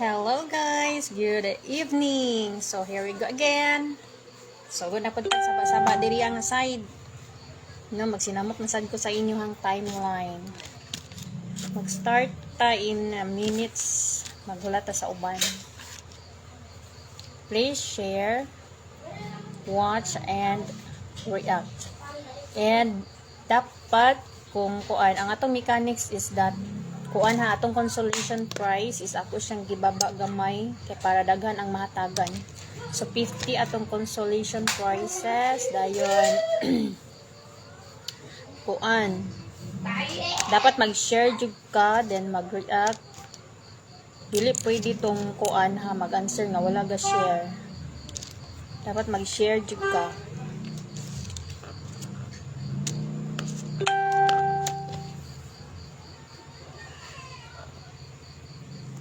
Hello guys, good evening. So here we go again. So good na po saba-saba diri ang side. No, magsinamot na sad ko sa inyong timeline. Mag-start ta in minutes. Maghulat ta sa uban. Please share, watch and react. And dapat kung kuan ang atong mechanics is that kuan ha atong consolation prize is ako siyang gibaba gamay kay para daghan ang mahatagan. So 50 atong consolation prizes dayon kuan dapat mag-share jud ka then mag-react. Dili pwede tong kuan ha mag-answer nga wala ga share. Dapat mag-share jud ka.